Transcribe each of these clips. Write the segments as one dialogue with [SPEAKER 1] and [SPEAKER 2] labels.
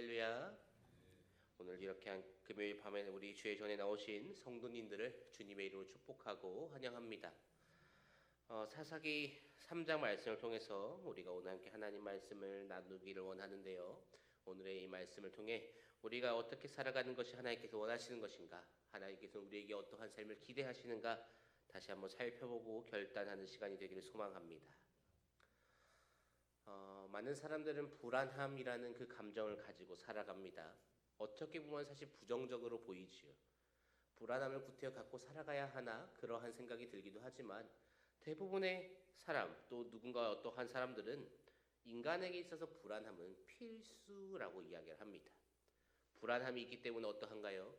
[SPEAKER 1] 할렐루야. 오늘 이렇게 한 금요일 밤에 우리 주의 전에 나오신 성도님들을 주님의 이름으로 축복하고 환영합니다. 사사기 3장 말씀을 통해서 우리가 오늘 함께 하나님 말씀을 나누기를 원하는데요. 오늘의 이 말씀을 통해 우리가 어떻게 살아가는 것이 하나님께서 원하시는 것인가, 하나님께서 우리에게 어떠한 삶을 기대하시는가 다시 한번 살펴보고 결단하는 시간이 되기를 소망합니다. 많은 사람들은 불안함이라는 그 감정을 가지고 살아갑니다. 어떻게 보면 사실 부정적으로 보이지요. 불안함을 구태여 갖고 살아가야 하나 그러한 생각이 들기도 하지만 대부분의 사람 또 누군가 어떠한 사람들은 인간에게 있어서 불안함은 필수라고 이야기를 합니다. 불안함이 있기 때문에 어떠한가요?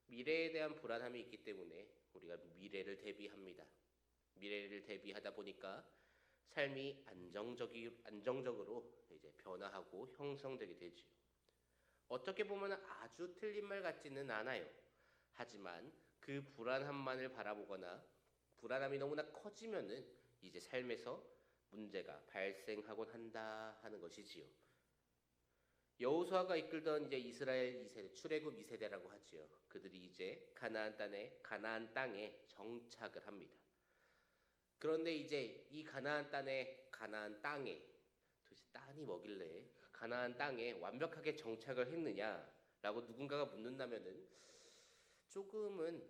[SPEAKER 1] 미래에 대한 불안함이 있기 때문에 우리가 미래를 대비합니다. 미래를 대비하다 보니까 삶이 안정적으로 이제 변화하고 형성되게 되지요. 어떻게 보면 아주 틀린 말 같지는 않아요. 하지만 그 불안함만을 바라보거나 불안함이 너무나 커지면은 이제 삶에서 문제가 발생하곤 한다 하는 것이지요. 여호수아가 이끌던 이제 이스라엘 2세대, 출애굽 2세대라고 하지요. 그들이 이제 가나안 땅에 정착을 합니다. 그런데 이제 이 가나안 땅에 도대체 땅이 뭐길래 가나안 땅에 완벽하게 정착을 했느냐라고 누군가가 묻는다면은 조금은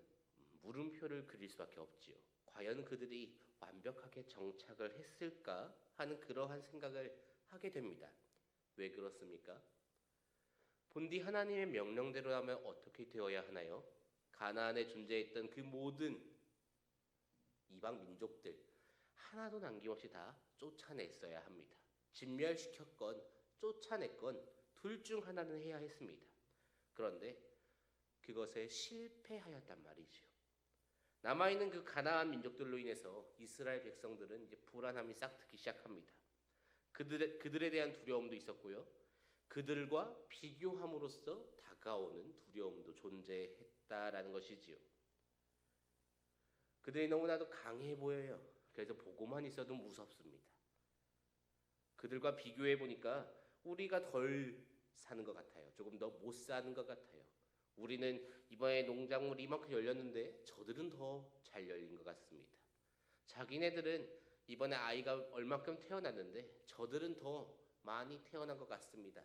[SPEAKER 1] 물음표를 그릴 수밖에 없지요. 과연 그들이 완벽하게 정착을 했을까 하는 그러한 생각을 하게 됩니다. 왜 그렇습니까? 본디 하나님의 명령대로 하면 어떻게 되어야 하나요? 가나안에 존재했던 그 모든 이방 민족들 하나도 남김없이 다 쫓아냈어야 합니다. 진멸시켰건 쫓아냈건 둘 중 하나는 해야 했습니다. 그런데 그것에 실패하였단 말이지요. 남아있는 그 가나안 민족들로 인해서 이스라엘 백성들은 이제 불안함이 싹트기 시작합니다. 그들에 대한 두려움도 있었고요. 그들과 비교함으로써 다가오는 두려움도 존재했다라는 것이지요. 그들이 너무나도 강해 보여요. 그래서 보고만 있어도 무섭습니다. 그들과 비교해 보니까 우리가 덜 사는 것 같아요. 조금 더 못 사는 것 같아요. 우리는 이번에 농작물이 이만큼 열렸는데 저들은 더 잘 열린 것 같습니다. 자기네들은 이번에 아이가 얼마큼 태어났는데 저들은 더 많이 태어난 것 같습니다.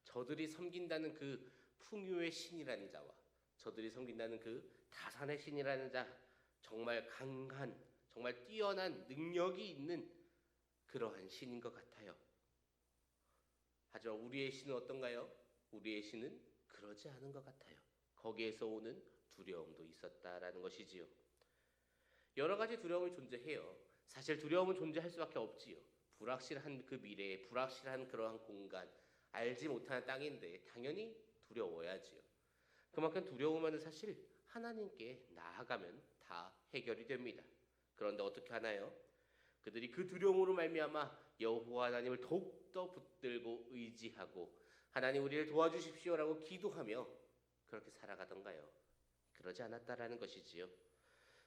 [SPEAKER 1] 저들이 섬긴다는 그 풍요의 신이라는 자와 저들이 섬긴다는 그 다산의 신이라는 자, 정말 강한, 정말 뛰어난 능력이 있는 그러한 신인 것 같아요. 하지만 우리의 신은 어떤가요? 우리의 신은 그러지 않은 것 같아요. 거기에서 오는 두려움도 있었다라는 것이지요. 여러 가지 두려움이 존재해요. 사실 두려움은 존재할 수밖에 없지요. 불확실한 그 미래, 불확실한 그러한 공간, 알지 못하는 땅인데 당연히 두려워야지요. 그만큼 두려우면 사실 하나님께 나아가면 다 해결이 됩니다. 그런데 어떻게 하나요? 그들이 그 두려움으로 말미암아 여호와 하나님을 더욱더 붙들고 의지하고 하나님 우리를 도와주십시오라고 기도하며 그렇게 살아가던가요? 그러지 않았다라는 것이지요.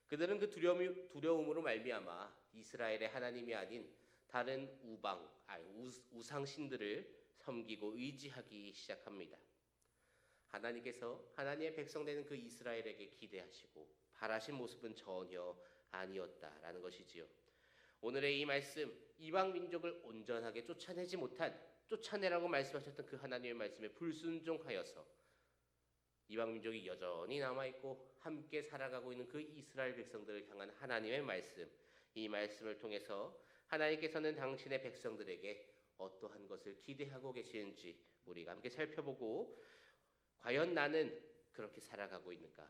[SPEAKER 1] 그들은 그 두려움으로 말미암아 이스라엘의 하나님이 아닌 다른 우상신들을 섬기고 의지하기 시작합니다. 하나님께서 하나님의 백성 되는 그 이스라엘에게 기대하시고 바라신 모습은 전혀 아니었다라는 것이지요. 오늘의 이 말씀, 이방 민족을 온전하게 쫓아내라고 말씀하셨던 그 하나님의 말씀에 불순종하여서 이방 민족이 여전히 남아있고 함께 살아가고 있는 그 이스라엘 백성들을 향한 하나님의 말씀, 이 말씀을 통해서 하나님께서는 당신의 백성들에게 어떠한 것을 기대하고 계시는지 우리가 함께 살펴보고 과연 나는 그렇게 살아가고 있는가?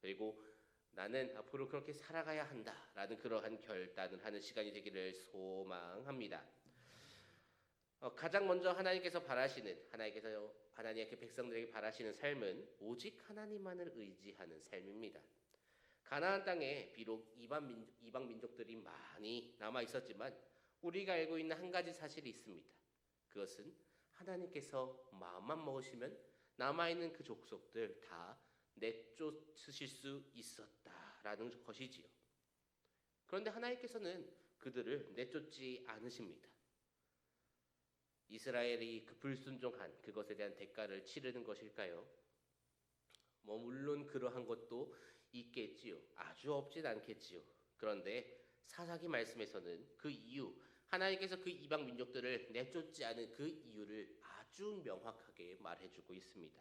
[SPEAKER 1] 그리고 나는 앞으로 그렇게 살아가야 한다라는 그러한 결단을 하는 시간이 되기를 소망합니다. 가장 먼저 하나님께서 하나님의 그 백성들에게 바라시는 삶은 오직 하나님만을 의지하는 삶입니다. 가나안 땅에 비록 이방 민족들이 많이 남아 있었지만 우리가 알고 있는 한 가지 사실이 있습니다. 그것은 하나님께서 마음만 먹으시면 남아있는 그 족속들 다 내쫓으실 수 있었다라는 것이지요. 그런데 하나님께서는 그들을 내쫓지 않으십니다. 이스라엘이 그 불순종한 그것에 대한 대가를 치르는 것일까요? 물론 그러한 것도 있겠지요. 아주 없진 않겠지요. 그런데 사사기 말씀에서는 그 이유, 하나님께서 그 이방 민족들을 내쫓지 않은 그 이유를 아주 명확하게 말해주고 있습니다.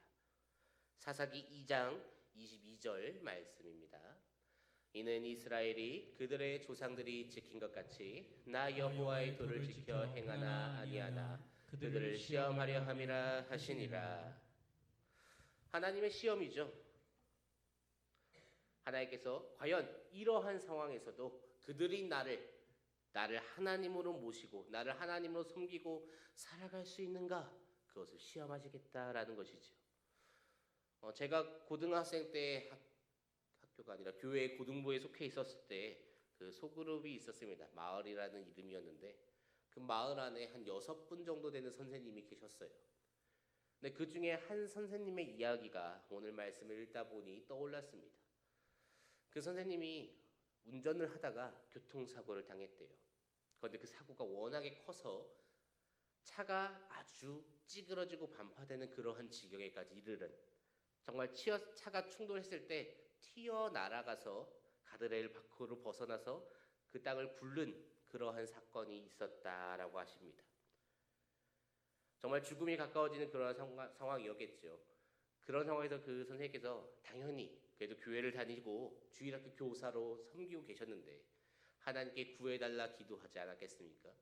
[SPEAKER 1] 사사기 2장 22절 말씀입니다. 이는 이스라엘이 그들의 조상들이 지킨 것 같이 나 여호와의 도를 지켜 행하나 아니하나 그들을 시험하려 함이라 하시니라. 하나님의 시험이죠. 하나님께서 과연 이러한 상황에서도 그들이 나를 하나님으로 모시고 나를 하나님으로 섬기고 살아갈 수 있는가? 그것을 시험하시겠다라는 것이죠. 제가 고등학생 때 학교가 아니라 교회 고등부에 속해 있었을 때 그 소그룹이 있었습니다. 마을이라는 이름이었는데 그 마을 안에 한 6분 정도 되는 선생님이 계셨어요. 근데 그 중에 한 선생님의 이야기가 오늘 말씀을 읽다 보니 떠올랐습니다. 그 선생님이 운전을 하다가 교통사고를 당했대요. 그런데 그 사고가 워낙에 커서 차가 아주 찌그러지고 반파되는 그러한 지경에까지 이르는, 정말 차가 충돌했을 때 튀어날아가서 가드레일 밖으로 벗어나서 그 땅을 굴른 그러한 사건이 있었다라고 하십니다. 정말 죽음이 가까워지는 그런 상황이었겠죠. 그런 상황에서 그 선생님께서 당연히 그래도 교회를 다니고 주일학교 교사로 섬기고 계셨는데 하나님께 구해달라 기도하지 않았겠습니까?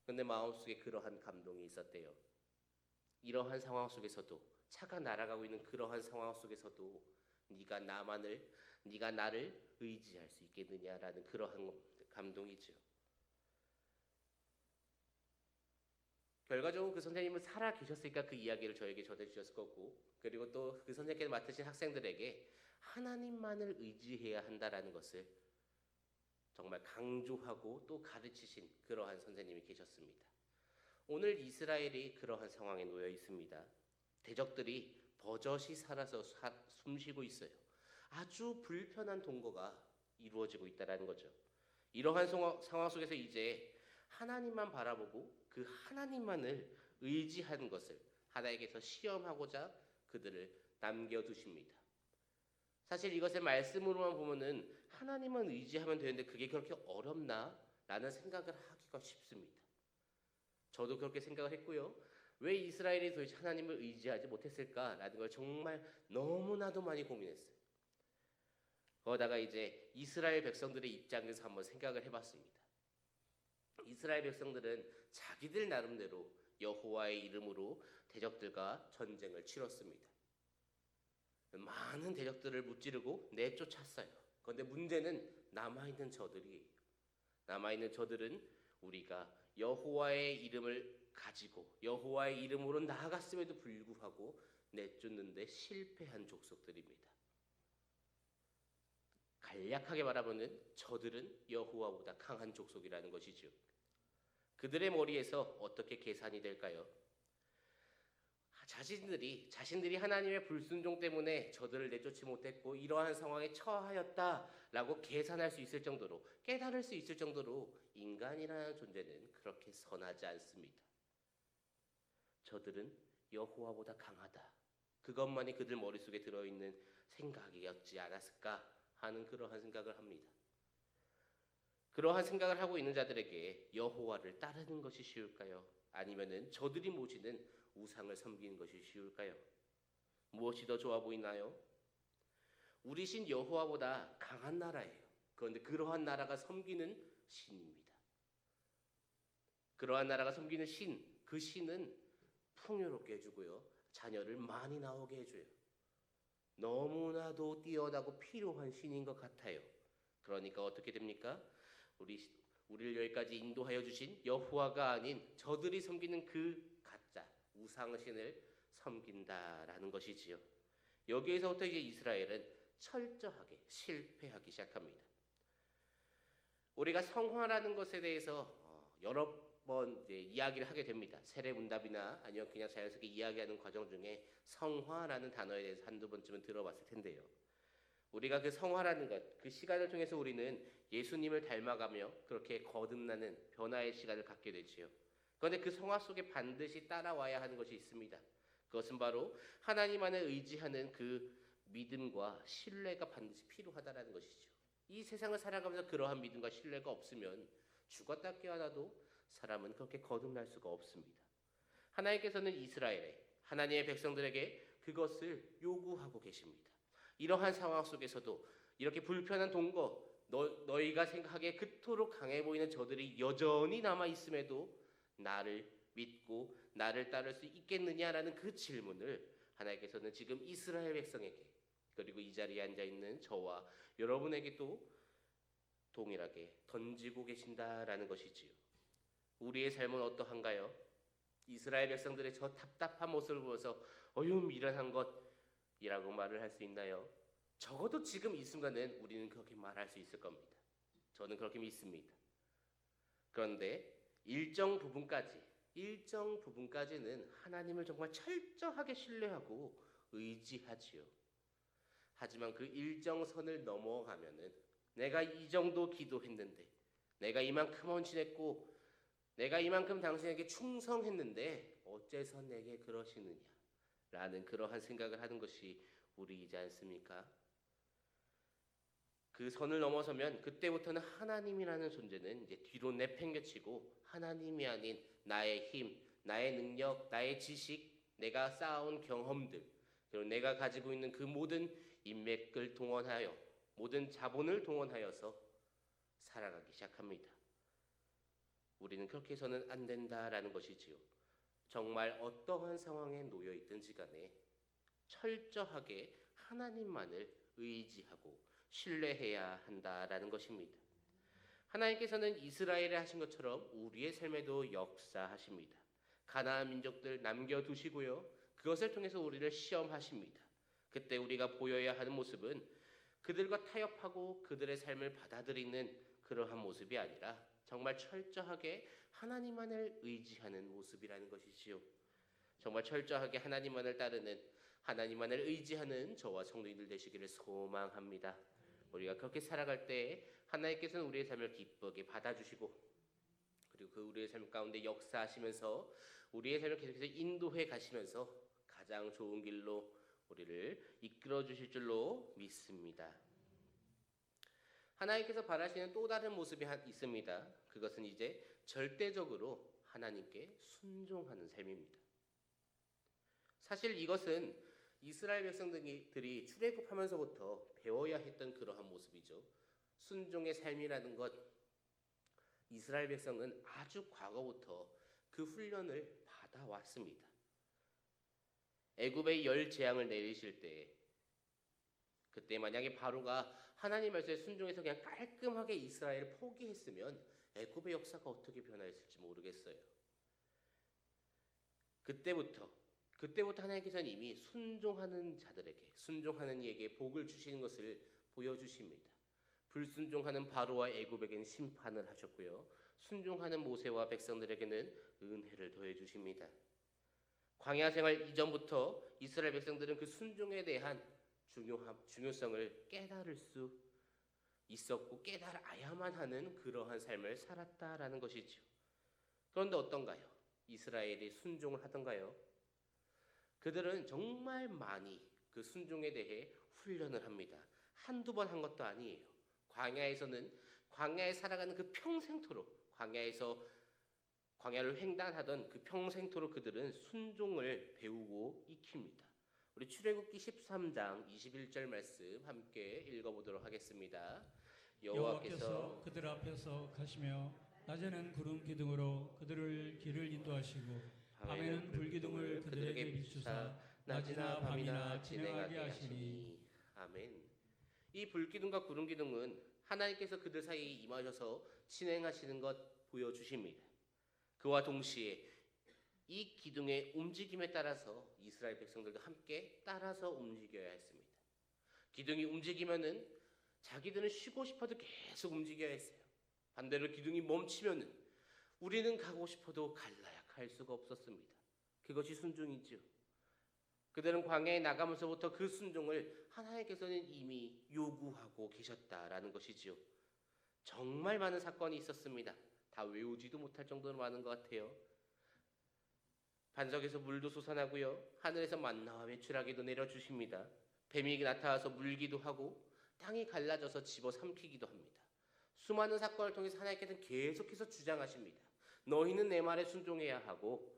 [SPEAKER 1] 그런데 마음속에 그러한 감동이 있었대요. 이러한 상황 속에서도, 차가 날아가고 있는 그러한 상황 속에서도 네가 나를 의지할 수 있겠느냐라는 그러한 감동이죠. 결과적으로 그 선생님은 살아 계셨으니까 그 이야기를 저에게 전해 주셨을 거고, 그리고 또 그 선생님께서 맡으신 학생들에게 하나님만을 의지해야 한다라는 것을 정말 강조하고 또 가르치신 그러한 선생님이 계셨습니다. 오늘 이스라엘이 그러한 상황에 놓여 있습니다. 대적들이 버젓이 살아서 숨쉬고 있어요. 아주 불편한 동거가 이루어지고 있다는 거죠. 이러한 상황 속에서 이제 하나님만 바라보고 그 하나님만을 의지하는 것을 하나님께서 시험하고자 그들을 남겨두십니다. 사실 이것을 말씀으로만 보면은 하나님만 의지하면 되는데 그게 그렇게 어렵나? 라는 생각을 하기가 쉽습니다. 저도 그렇게 생각을 했고요. 왜 이스라엘이 도대체 하나님을 의지하지 못했을까라는 걸 정말 너무나도 많이 고민했어요. 거기다가 이제 이스라엘 백성들의 입장에서 한번 생각을 해봤습니다. 이스라엘 백성들은 자기들 나름대로 여호와의 이름으로 대적들과 전쟁을 치렀습니다. 많은 대적들을 무찌르고 내쫓았어요. 그런데 문제는 남아있는 저들은 우리가 여호와의 이름을 가지고 여호와의 이름으로 나아갔음에도 불구하고 내쫓는데 실패한 족속들입니다. 간략하게 말하면 저들은 여호와보다 강한 족속이라는 것이죠. 그들의 머리에서 어떻게 계산이 될까요? 자신들이 하나님의 불순종 때문에 저들을 내쫓지 못했고 이러한 상황에 처하였다라고 계산할 수 있을 정도로, 깨달을 수 있을 정도로 인간이라는 존재는 그렇게 선하지 않습니다. 저들은 여호와보다 강하다, 그것만이 그들 머릿속에 들어있는 생각이었지 않았을까 하는 그러한 생각을 합니다. 그러한 생각을 하고 있는 자들에게 여호와를 따르는 것이 쉬울까요? 아니면은 저들이 모시는 우상을 섬기는 것이 쉬울까요? 무엇이 더 좋아 보이나요? 우리 신 여호와보다 강한 나라예요. 그런데 그러한 나라가 섬기는 신입니다. 그러한 나라가 섬기는 신, 그 신은 풍요롭게 해주고요, 자녀를 많이 나오게 해줘요. 너무나도 뛰어나고 필요한 신인 것 같아요. 그러니까 어떻게 됩니까? 우리를 여기까지 인도하여 주신 여호와가 아닌 저들이 섬기는 그 가짜 우상신을 섬긴다라는 것이지요. 여기에서부터 이제 이스라엘은 철저하게 실패하기 시작합니다. 우리가 성화라는 것에 대해서 여러 번 이제 이야기를 하게 됩니다. 세례문답이나 아니면 그냥 자연스럽게 이야기하는 과정 중에 성화라는 단어에 대해서 한두 번쯤은 들어봤을 텐데요. 우리가 그 성화라는 것, 그 시간을 통해서 우리는 예수님을 닮아가며 그렇게 거듭나는 변화의 시간을 갖게 되지요. 그런데 그 성화 속에 반드시 따라와야 하는 것이 있습니다. 그것은 바로 하나님 안에 의지하는 그 믿음과 신뢰가 반드시 필요하다라는 것이죠. 이 세상을 살아가면서 그러한 믿음과 신뢰가 없으면 죽었다 깨어나도 사람은 그렇게 거듭날 수가 없습니다. 하나님께서는 이스라엘에, 하나님의 백성들에게 그것을 요구하고 계십니다. 이러한 상황 속에서도 이렇게 불편한 동거, 너희가 생각하기에 그토록 강해 보이는 저들이 여전히 남아 있음에도 나를 믿고 나를 따를 수 있겠느냐라는 그 질문을 하나님께서는 지금 이스라엘 백성에게, 그리고 이 자리에 앉아 있는 저와 여러분에게도 동일하게 던지고 계신다라는 것이지요. 우리의 삶은 어떠한가요? 이스라엘 백성들의 저 답답한 모습을 보면서 어휴 미련한 것이라고 말을 할 수 있나요? 적어도 지금 이 순간은 우리는 그렇게 말할 수 있을 겁니다. 저는 그렇게 믿습니다. 그런데 일정 부분까지는 하나님을 정말 철저하게 신뢰하고 의지하지요. 하지만 그 일정선을 넘어가면은 내가 이 정도 기도했는데, 내가 이만큼 헌신했고, 내가 이만큼 당신에게 충성했는데 어째서 내게 그러시느냐 라는 그러한 생각을 하는 것이 우리이지 않습니까? 그 선을 넘어서면 그때부터는 하나님이라는 존재는 이제 뒤로 내팽개치고 하나님이 아닌 나의 힘, 나의 능력, 나의 지식, 내가 쌓아온 경험들, 그리고 내가 가지고 있는 그 모든 인맥을 동원하여, 모든 자본을 동원하여서 살아가기 시작합니다. 우리는 그렇게 해서는 안 된다라는 것이지요. 정말 어떠한 상황에 놓여 있든지 간에 철저하게 하나님만을 의지하고 신뢰해야 한다라는 것입니다. 하나님께서는 이스라엘에 하신 것처럼 우리의 삶에도 역사하십니다. 가나안 민족들 남겨두시고요, 그것을 통해서 우리를 시험하십니다. 그때 우리가 보여야 하는 모습은 그들과 타협하고 그들의 삶을 받아들이는 그러한 모습이 아니라 정말 철저하게 하나님만을 의지하는 모습이라는 것이지요. 정말 철저하게 하나님만을 따르는, 하나님만을 의지하는 저와 성도님들 되시기를 소망합니다. 우리가 그렇게 살아갈 때 하나님께서는 우리의 삶을 기쁘게 받아주시고, 그리고 그 우리의 삶 가운데 역사하시면서 우리의 삶을 계속해서 인도해 가시면서 가장 좋은 길로 우리를 이끌어 주실 줄로 믿습니다. 하나님께서 바라시는 또 다른 모습이 있습니다. 그것은 이제 절대적으로 하나님께 순종하는 삶입니다. 사실 이것은 이스라엘 백성들이 출애굽하면서부터 배워야 했던 그러한 모습이죠. 순종의 삶이라는 것, 이스라엘 백성은 아주 과거부터 그 훈련을 받아왔습니다. 애굽의 열 재앙을 내리실 때, 그때 만약에 바로가 하나님 말씀에 순종해서 그냥 깔끔하게 이스라엘을 포기했으면 애굽의 역사가 어떻게 변화했을지 모르겠어요. 그때부터 하나님께서는 이미 순종하는 자들에게, 순종하는 이에게 복을 주시는 것을 보여주십니다. 불순종하는 바로와 애굽에게는 심판을 하셨고요, 순종하는 모세와 백성들에게는 은혜를 더해 주십니다. 광야 생활 이전부터 이스라엘 백성들은 그 순종에 대한 중요성을 깨달을 수 있었고 깨달아야만 하는 그러한 삶을 살았다라는 것이죠. 그런데 어떤가요? 이스라엘이 순종을 하던가요? 그들은 정말 많이 그 순종에 대해 훈련을 합니다. 한두 번 한 것도 아니에요. 광야에 살아가는 그 평생토록, 광야를 횡단하던 그 평생토록 그들은 순종을 배우고 익힙니다. 우리 출애굽기 13장 21절 말씀 함께 읽어보도록 하겠습니다.
[SPEAKER 2] 여호와께서 그들 앞에서 가시며 낮에는 구름 기둥으로 그들을 길을 인도하시고 밤에는 불기둥을 그들에게 비추사 낮이나 밤이나 진행하게 하시니.
[SPEAKER 1] 아멘. 이 불기둥과 구름 기둥은 하나님께서 그들 사이에 임하셔서 진행하시는 것 보여주십니다. 그와 동시에 이 기둥의 움직임에 따라서 이스라엘 백성들도 함께 따라서 움직여야 했습니다. 기둥이 움직이면은 자기들은 쉬고 싶어도 계속 움직여야 했어요. 반대로 기둥이 멈추면은 우리는 가고 싶어도 갈라야 갈 수가 없었습니다. 그것이 순종이죠. 그들은 광야에 나가면서부터 그 순종을 하나님께서는 이미 요구하고 계셨다라는 것이지요. 정말 많은 사건이 있었습니다. 다 외우지도 못할 정도로 많은 것 같아요. 반석에서 물도 솟아나고요. 하늘에서 만나와 메추라기도 내려주십니다. 뱀이 나타나서 물기도 하고 땅이 갈라져서 집어삼키기도 합니다. 수많은 사건을 통해서 하나님께서는 계속해서 주장하십니다. 너희는 내 말에 순종해야 하고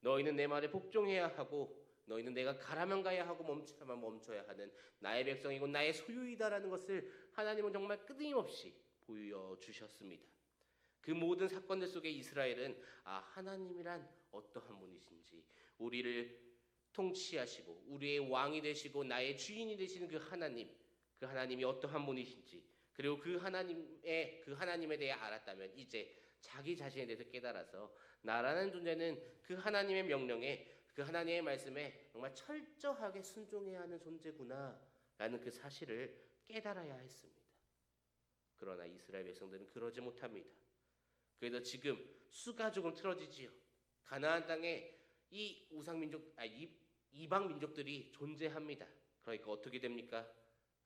[SPEAKER 1] 너희는 내 말에 복종해야 하고 너희는 내가 가라면 가야 하고 멈추라면 멈춰야 하는 나의 백성이고 나의 소유이다라는 것을 하나님은 정말 끊임없이 보여주셨습니다. 그 모든 사건들 속에 이스라엘은 하나님이란 어떠한 분이신지, 우리를 통치하시고 우리의 왕이 되시고 나의 주인이 되시는 그 하나님이 어떠한 분이신지, 그리고 그 하나님에 대해 알았다면 이제 자기 자신에 대해서 깨달아서 나라는 존재는 그 하나님의 명령에, 그 하나님의 말씀에 정말 철저하게 순종해야 하는 존재구나라는 그 사실을 깨달아야 했습니다. 그러나 이스라엘 백성들은 그러지 못합니다. 그래서 지금 수가 조금 틀어지지요. 가나안 땅에 이 이방 민족들이 존재합니다. 그러니까 어떻게 됩니까?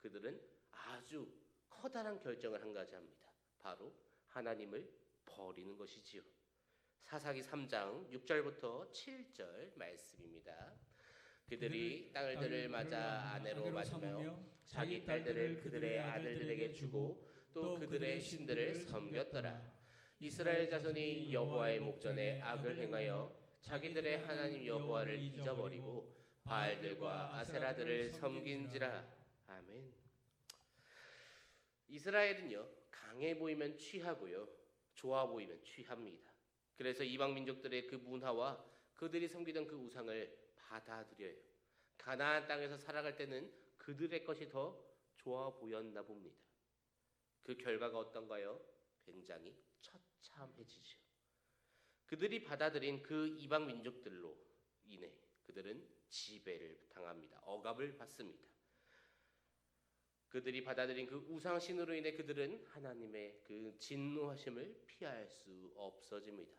[SPEAKER 1] 그들은 아주 커다란 결정을 한 가지 합니다. 바로 하나님을 버리는 것이지요. 사사기 3장 6절부터 7절 말씀입니다. 그들이 딸들을 맞아 아내로 맞으며 자기 딸들을 그들의 아들들에게 주고 또 그들의 신들을 섬겼더라. 이스라엘 자손이 여호와의 목전에 악을 행하여 자기들의 하나님 여호와를 잊어버리고 바알들과 아세라들을 섬긴지라. 아멘. 이스라엘은요, 강해 보이면 취하고요, 좋아 보이면 취합니다. 그래서 이방 민족들의 그 문화와 그들이 섬기던 그 우상을 받아들여요. 가나안 땅에서 살아갈 때는 그들의 것이 더 좋아 보였나 봅니다. 그 결과가 어떤가요? 굉장히 처참해지죠. 그들이 받아들인 그 이방 민족들로 인해 그들은 지배를 당합니다. 억압을 받습니다. 그들이 받아들인 그 우상신으로 인해 그들은 하나님의 그 진노하심을 피할 수 없어집니다.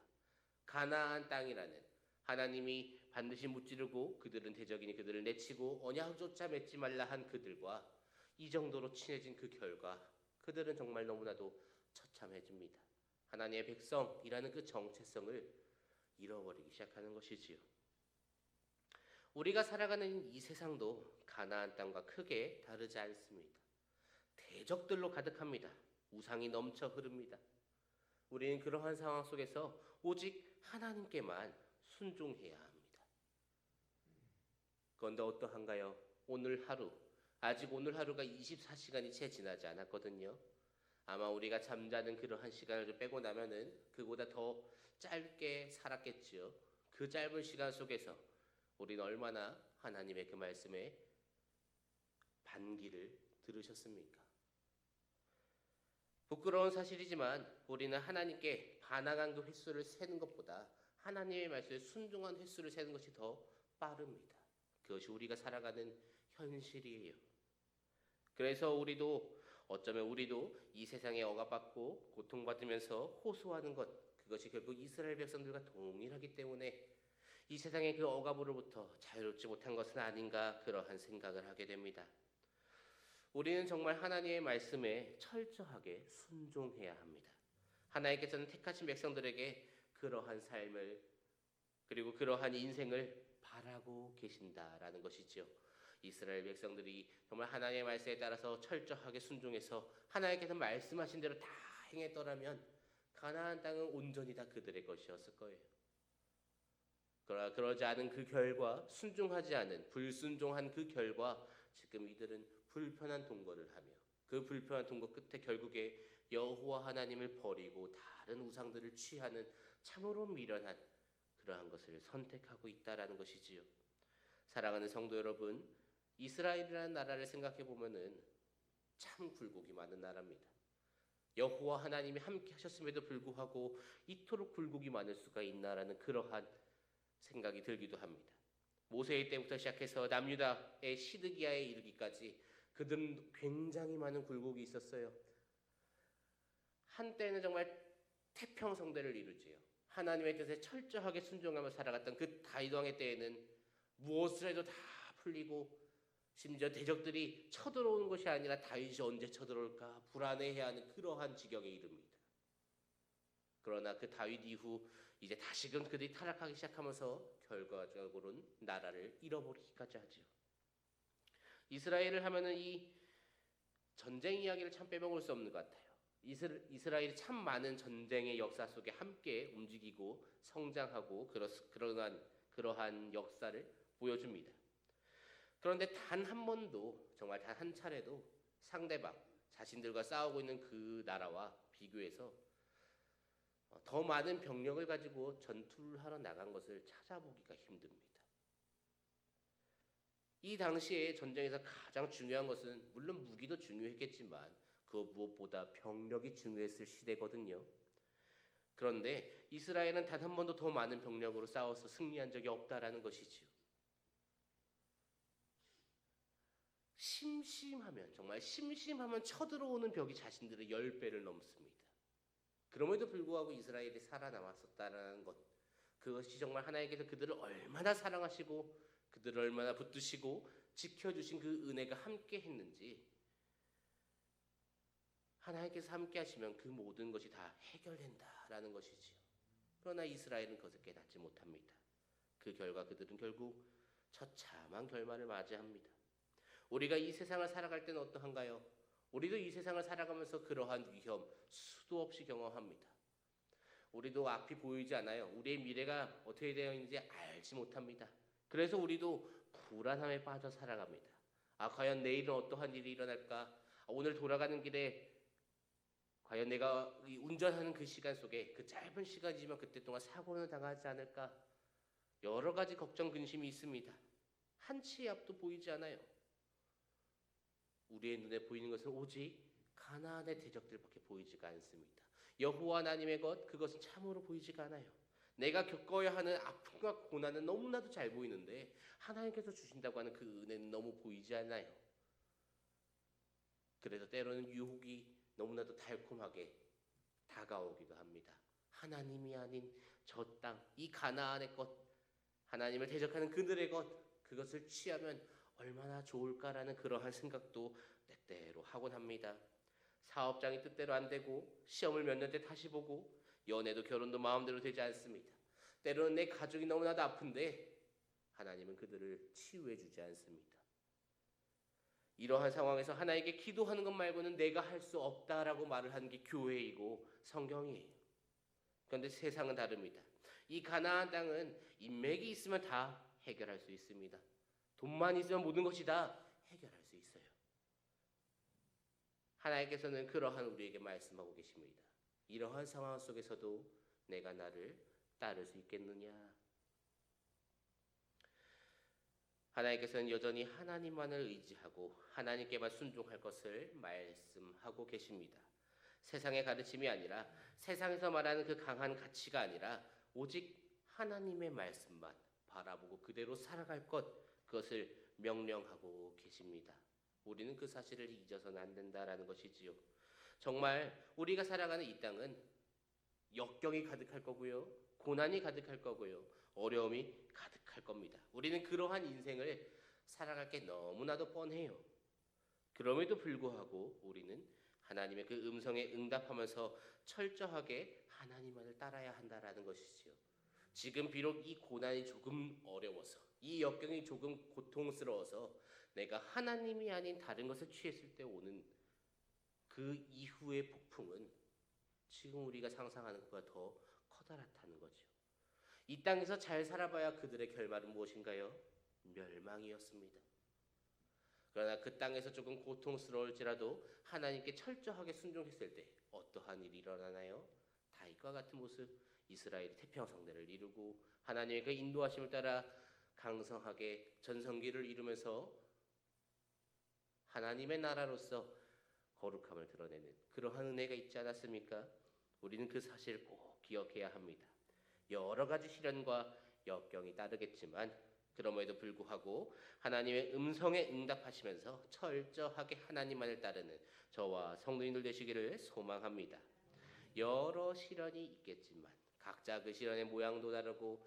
[SPEAKER 1] 가나안 땅이라는 하나님이 반드시 무찌르고 그들은 대적이니 그들을 내치고 언약조차 맺지 말라 한 그들과 이 정도로 친해진 그 결과 그들은 정말 너무나도 처참해집니다. 하나님의 백성이라는 그 정체성을 잃어버리기 시작하는 것이지요. 우리가 살아가는 이 세상도 가나안 땅과 크게 다르지 않습니다. 대적들로 가득합니다. 우상이 넘쳐 흐릅니다. 우리는 그러한 상황 속에서 오직 하나님께만 순종해야 합니다. 그런데 어떠한가요? 아직 오늘 하루가 24시간이 채 지나지 않았거든요. 아마 우리가 잠자는 그러한 시간을 좀 빼고 나면은 그보다 더 짧게 살았겠지요. 그 짧은 시간 속에서 우리는 얼마나 하나님의 그 말씀에 반기를 들으셨습니까? 부끄러운 사실이지만 우리는 하나님께 반항한 그 횟수를 세는 것보다 하나님의 말씀에 순종한 횟수를 세는 것이 더 빠릅니다. 그것이 우리가 살아가는 현실이에요. 그래서 어쩌면 우리도 이 세상에 억압받고 고통받으면서 호소하는 것, 그것이 결국 이스라엘 백성들과 동일하기 때문에 이 세상의 그 억압으로부터 자유롭지 못한 것은 아닌가, 그러한 생각을 하게 됩니다. 우리는 정말 하나님의 말씀에 철저하게 순종해야 합니다. 하나님께서는 택하신 백성들에게 그러한 삶을, 그리고 그러한 인생을 바라고 계신다라는 것이죠. 이스라엘 백성들이 정말 하나님의 말씀에 따라서 철저하게 순종해서 하나님께서 말씀하신 대로 다 행했더라면 가나안 땅은 온전히 다 그들의 것이었을 거예요. 그러나 그러지 않은 그 결과, 순종하지 않은 불순종한 그 결과, 지금 이들은 불편한 동거를 하며 그 불편한 동거 끝에 결국에 여호와 하나님을 버리고 다른 우상들을 취하는 참으로 미련한 그러한 것을 선택하고 있다라는 것이지요. 사랑하는 성도 여러분, 이스라엘이라는 나라를 생각해 보면은 참 굴곡이 많은 나라입니다. 여호와 하나님이 함께 하셨음에도 불구하고 이토록 굴곡이 많을 수가 있나라는 그러한 생각이 들기도 합니다. 모세의 때부터 시작해서 남유다의 시드기야에 이르기까지 그들은 굉장히 많은 굴곡이 있었어요. 한때는 정말 태평성대를 이루지요. 하나님의 뜻에 철저하게 순종하며 살아갔던 그 다윗 왕의 때에는 무엇을 해도 다 풀리고, 심지어 대적들이 쳐들어오는 것이 아니라 다윗이 언제 쳐들어올까 불안해해하는 그러한 지경에 이릅니다. 그러나 그 다윗 이후 이제 다시금 그들이 타락하기 시작하면서 결과적으로는 나라를 잃어버리기까지 하죠. 이스라엘을 하면은 이 전쟁 이야기를 참 빼먹을 수 없는 것 같아요. 이스라엘이 참 많은 전쟁의 역사 속에 함께 움직이고 성장하고 그러한 역사를 보여줍니다. 그런데 단 한 번도, 정말 단 한 차례도 상대방, 자신들과 싸우고 있는 그 나라와 비교해서 더 많은 병력을 가지고 전투를 하러 나간 것을 찾아보기가 힘듭니다. 이 당시에 전쟁에서 가장 중요한 것은 물론 무기도 중요했겠지만 그 무엇보다 병력이 중요했을 시대거든요. 그런데 이스라엘은 단 한 번도 더 많은 병력으로 싸워서 승리한 적이 없다라는 것이지요. 정말 심심하면 쳐들어오는 벽이 자신들의 10배를 넘습니다. 그럼에도 불구하고 이스라엘이 살아남았었다는 것, 그것이 정말 하나님께서 그들을 얼마나 사랑하시고 그들을 얼마나 붙드시고 지켜주신 그 은혜가 함께 했는지, 하나님께서 함께 하시면 그 모든 것이 다 해결된다라는 것이지요. 그러나 이스라엘은 그것을 깨닫지 못합니다. 그 결과 그들은 결국 처참한 결말을 맞이합니다. 우리가 이 세상을 살아갈 때는 어떠한가요? 우리도 이 세상을 살아가면서 그러한 위험 수도 없이 경험합니다. 우리도 앞이 보이지 않아요. 우리의 미래가 어떻게 되어 있는지 알지 못합니다. 그래서 우리도 불안함에 빠져 살아갑니다. 과연 내일은 어떠한 일이 일어날까? 오늘 돌아가는 길에 과연 내가 운전하는 그 시간 속에, 그 짧은 시간이지만 그때 동안 사고는 당하지 않을까? 여러 가지 걱정, 근심이 있습니다. 한치의 앞도 보이지 않아요. 우리의 눈에 보이는 것은 오직 가나안의 대적들밖에 보이지가 않습니다. 여호와 하나님의 것, 그것은 참으로 보이지가 않아요. 내가 겪어야 하는 아픔과 고난은 너무나도 잘 보이는데 하나님께서 주신다고 하는 그 은혜는 너무 보이지 않아요. 그래서 때로는 유혹이 너무나도 달콤하게 다가오기도 합니다. 하나님이 아닌 저 땅, 이 가나안의 것, 하나님을 대적하는 그들의 것, 그것을 취하면 얼마나 좋을까라는 그러한 생각도 때때로 하곤 합니다. 사업장이 뜻대로 안 되고 시험을 몇 년째 다시 보고 연애도 결혼도 마음대로 되지 않습니다. 때로는 내 가족이 너무나도 아픈데 하나님은 그들을 치유해 주지 않습니다. 이러한 상황에서 하나님께 기도하는 것 말고는 내가 할 수 없다라고 말을 하는 게 교회이고 성경이에요. 그런데 세상은 다릅니다. 이 가나안 땅은 인맥이 있으면 다 해결할 수 있습니다. 돈만 있으면 모든 것이 다 해결할 수 있어요. 하나님께서는 그러한 우리에게 말씀하고 계십니다. 이러한 상황 속에서도 내가 나를 따를 수 있겠느냐? 하나님께서는 여전히 하나님만을 의지하고 하나님께만 순종할 것을 말씀하고 계십니다. 세상의 가르침이 아니라, 세상에서 말하는 그 강한 가치가 아니라 오직 하나님의 말씀만 바라보고 그대로 살아갈 것, 그것을 명령하고 계십니다. 우리는 그 사실을 잊어서는 안 된다라는 것이지요. 정말 우리가 살아가는 이 땅은 역경이 가득할 거고요, 고난이 가득할 거고요, 어려움이 가득할 겁니다. 우리는 그러한 인생을 살아갈 게 너무나도 뻔해요. 그럼에도 불구하고 우리는 하나님의 그 음성에 응답하면서 철저하게 하나님만을 따라야 한다라는 것이지요. 지금 비록 이 고난이 조금 어려워서, 이 역경이 조금 고통스러워서 내가 하나님이 아닌 다른 것을 취했을 때 오는 그 이후의 폭풍은 지금 우리가 상상하는 것보다 더 커다랗다는 거죠. 이 땅에서 잘 살아봐야 그들의 결말은 무엇인가요? 멸망이었습니다. 그러나 그 땅에서 조금 고통스러울지라도 하나님께 철저하게 순종했을 때 어떠한 일이 일어나나요? 다윗과 같은 모습, 이스라엘이 태평 성대를 이루고 하나님의 그 인도하심을 따라 강성하게 전성기를 이루면서 하나님의 나라로서 거룩함을 드러내는 그러한 은혜가 있지 않았습니까? 우리는 그 사실을 꼭 기억해야 합니다. 여러 가지 시련과 역경이 따르겠지만 그럼에도 불구하고 하나님의 음성에 응답하시면서 철저하게 하나님만을 따르는 저와 성도님들 되시기를 소망합니다. 여러 시련이 있겠지만 각자 그 시련의 모양도 다르고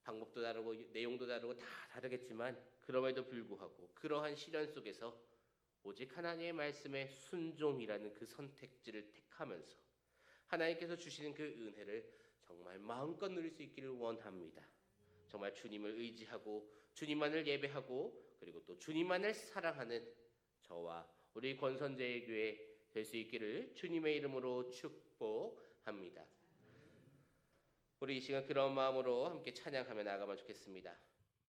[SPEAKER 1] 방법도 다르고 내용도 다르고 다 다르겠지만 그럼에도 불구하고 그러한 시련 속에서 오직 하나님의 말씀에 순종이라는 그 선택지를 택하면서 하나님께서 주시는 그 은혜를 정말 마음껏 누릴 수 있기를 원합니다. 정말 주님을 의지하고 주님만을 예배하고 그리고 또 주님만을 사랑하는 저와 우리 권선제의 교회 될 수 있기를 주님의 이름으로 축복합니다. 우리 이 시간 그런 마음으로 함께 찬양하며 나아가면 좋겠습니다.